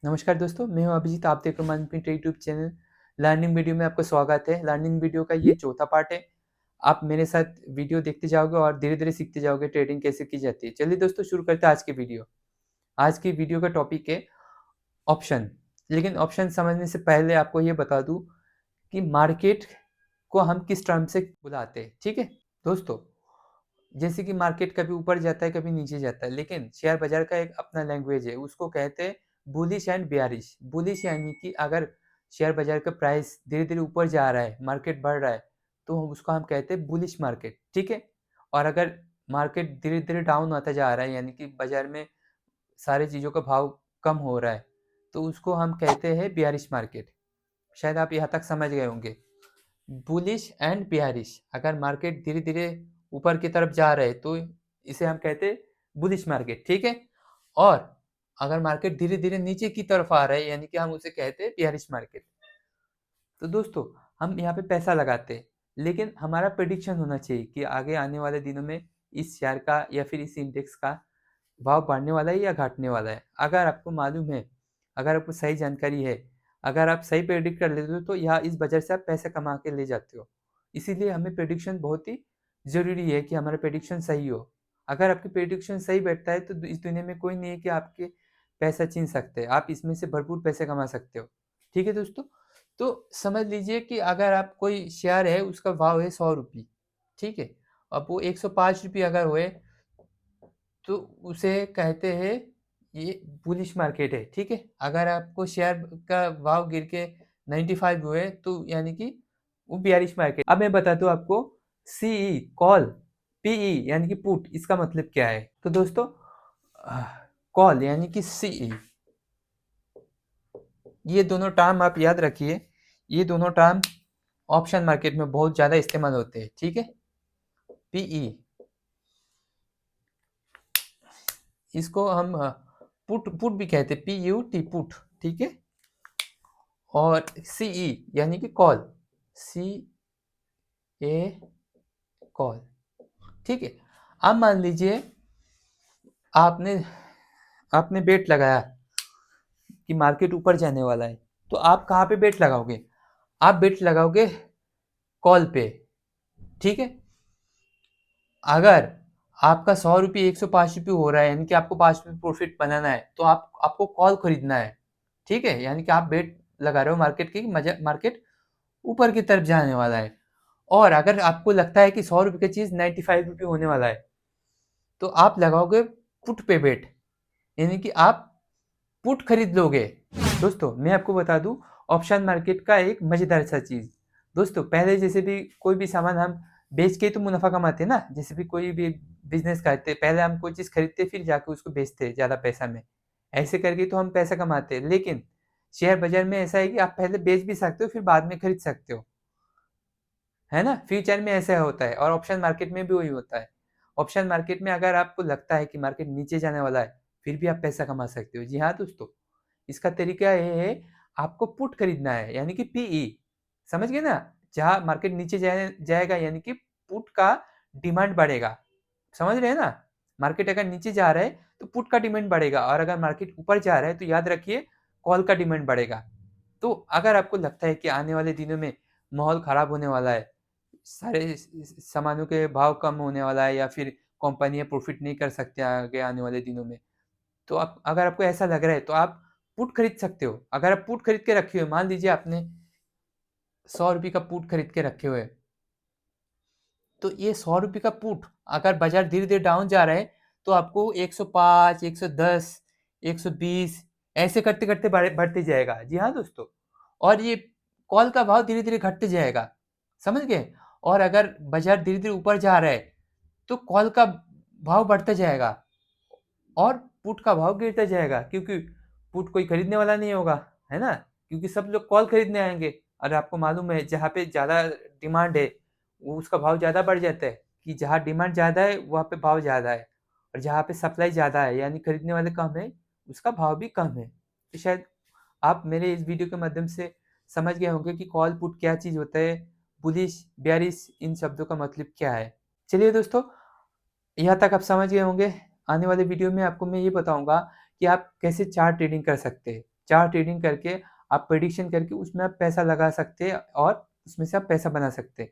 नमस्कार दोस्तों, मैं हूं अभिजीत। आप देख रहे हो Manpreet YouTube channel. Learning video में आपका स्वागत है। लर्निंग वीडियो का ये चौथा पार्ट है। आप मेरे साथ वीडियो देखते जाओगे और धीरे-धीरे सीखते जाओगे ट्रेडिंग कैसे की जाती है। चलिए दोस्तों, शुरू करते हैं आज की वीडियो। आज की वीडियो का टॉपिक है ऑप्शन। लेकिन ऑप्शन समझने से पहले आपको ये बता दूँ कि मार्केट को हम किस टर्म से बुलाते हैं, ठीक है? दोस्तों, जैसे कि मार्केट कभी ऊपर जाता है, कभी नीचे जाता है, लेकिन शेयर बाज़ार का एक अपना लैंग्वेज है, उसको कहते हैं बुलिश एंड बेयरिश। बुलिश यानी कि अगर शेयर बाज़ार का प्राइस धीरे-धीरे ऊपर जा रहा है, मार्केट बढ़ रहा है, तो उसको हम कहते हैं बुलिश मार्केट, ठीक है? और अगर मार्केट धीरे-धीरे डाउन होता जा रहा है, यानी कि बाज़ार में सारी चीज़ों का भाव कम हो रहा है, तो उसको हम कहते हैं बेयरिश मार्केट। शायद आप यहाँ तक समझ गए होंगे। बुलिश एंड बेयरिश, अगर मार्केट धीरे-धीरे ऊपर की तरफ जा रहे हैं तो इसे हम कहते हैं बुलिश मार्केट, ठीक है? और अगर मार्केट धीरे-धीरे नीचे की तरफ आ रहा है यानी कि हम उसे कहते हैं बेयरिश मार्केट। तो दोस्तों, हम यहाँ पे पैसा लगाते हैं, लेकिन हमारा प्रेडिक्शन होना चाहिए कि आगे आने वाले दिनों में इस शेयर का या फिर इस इंडेक्स का भाव बढ़ने वाला है या घटने वाला है। अगर आपको मालूम है, अगर आपको सही जानकारी है, अगर आप सही प्रेडिक्ट कर लेते हो तो यहाँ इस बाज़ार से आप पैसे कमा के ले जाते हो। इसीलिए हमें प्रेडिक्शन बहुत ही ज़रूरी है कि हमारा प्रेडिक्शन सही हो। अगर आपकी प्रेडिक्शन सही बैठता है तो इस दुनिया में कोई नहीं है कि आपके पैसा छीन सकते हैं। आप इसमें से भरपूर पैसे कमा सकते हो। ठीक है दोस्तों? तो समझ लीजिए कि अगर आप कोई शेयर है उसका भाव है ₹100, ठीक है? अब वो ₹105 अगर हुए तो उसे कहते हैं ये बुलिश मार्केट है, ठीक है? अगर आपको शेयर का भाव गिर के 95 हुए तो यानी कि वो बेयरिश मार्केट। अब मैं बताता हूँ आपको सीई कॉल, पीई यानी कि पुट, इसका मतलब क्या है? तो दोस्तों, कॉल यानी कि सीई, ये दोनों टर्म आप याद रखिए। ये दोनों टर्म ऑप्शन मार्केट में बहुत ज़्यादा इस्तेमाल होते हैं, ठीक है? पीई, इसको हम पुट पुट भी कहते हैं, पीयूटी पुट, ठीक है? और सीई यानी कि कॉल, सी ए कॉल, ठीक है? अब मान लीजिए आपने आपने बेट लगाया कि मार्केट ऊपर जाने वाला है, तो आप कहाँ पे बेट लगाओगे? आप बेट लगाओगे कॉल पे, ठीक है? अगर आपका ₹100 ₹105 हो रहा है, यानी कि आपको ₹5 प्रॉफिट बनाना है, तो आपको कॉल खरीदना है, ठीक है? यानी कि आप बेट लगा रहे हो मार्केट की, मार्केट ऊपर की तरफ जाने वाला है। और अगर आपको लगता है कि ₹100 की चीज़ ₹95 होने वाला है, तो आप लगाओगे पुट पे बेट, यानी कि आप पुट खरीद लोगे। दोस्तों, मैं आपको बता दूं ऑप्शन मार्केट का एक मजेदार सा चीज। दोस्तों, पहले जैसे भी कोई भी सामान हम बेच के तो मुनाफा कमाते हैं ना, जैसे भी कोई भी बिजनेस करते, पहले हम कोई चीज खरीदते फिर जाके उसको बेचते ज्यादा पैसा में। ऐसे करके तो हम पैसा कमाते हैं, लेकिन शेयर बाजार में ऐसा है कि आप पहले बेच भी सकते हो फिर बाद में खरीद सकते हो, है ना? फ्यूचर में ऐसा होता है और ऑप्शन मार्केट में भी वही होता है। ऑप्शन मार्केट में अगर आपको लगता है कि मार्केट नीचे जाने वाला है, फिर भी आप पैसा कमा सकते हो। जी हाँ दोस्तों, इसका तरीका ये है, आपको पुट खरीदना है यानी कि पीई, समझ गए ना? जहाँ मार्केट नीचे जाएगा यानी कि पुट का डिमांड बढ़ेगा, समझ रहे हैं ना? मार्केट अगर नीचे जा रहा है तो पुट का डिमांड बढ़ेगा और अगर मार्केट ऊपर जा रहा है तो याद रखिए कॉल का डिमांड बढ़ेगा। तो अगर आपको लगता है कि आने वाले दिनों में माहौल खराब होने वाला है, सारे सामानों के भाव कम होने वाला है या फिर कंपनियां प्रॉफिट नहीं कर सकते आगे आने वाले दिनों में, तो आप अगर आपको ऐसा लग रहा है तो आप पुट खरीद सकते हो। अगर आप पुट खरीद के रखे हुए, मान लीजिए आपने ₹100 का पुट खरीद के रखे हुए, तो ये ₹100 का पुट अगर बाजार धीरे धीरे डाउन जा रहा है तो आपको 105, 110, 120 ऐसे करते करते बढ़ते जाएगा। जी हाँ दोस्तों, और ये कॉल का भाव धीरे धीरे घटते जाएगा, समझ गए? और अगर बाजार धीरे धीरे ऊपर जा रहा है तो कॉल का भाव बढ़ता जाएगा और पुट का भाव गिरता जाएगा, क्योंकि पुट कोई खरीदने वाला नहीं होगा, है ना? क्योंकि सब लोग कॉल खरीदने आएंगे और आपको मालूम है जहाँ पे ज़्यादा डिमांड है वो उसका भाव ज़्यादा बढ़ जाता है, कि जहाँ डिमांड ज़्यादा है वहाँ पे भाव ज़्यादा है, और जहाँ पे सप्लाई ज़्यादा है यानी खरीदने वाले कम है उसका भाव भी कम है। तो शायद आप मेरे इस वीडियो के माध्यम से समझ गए होंगे कि कॉल पुट क्या चीज़ होता है, बुलिश बेयरिश इन शब्दों का मतलब क्या है। चलिए दोस्तों, यहाँ तक आप समझ गए होंगे। आने वाले वीडियो में आपको मैं ये बताऊँगा कि आप कैसे चार्ट ट्रेडिंग कर सकते हैं। चार्ट रीडिंग करके आप प्रेडिक्शन करके उसमें आप पैसा लगा सकते हैं और उसमें से आप पैसा बना सकते हैं।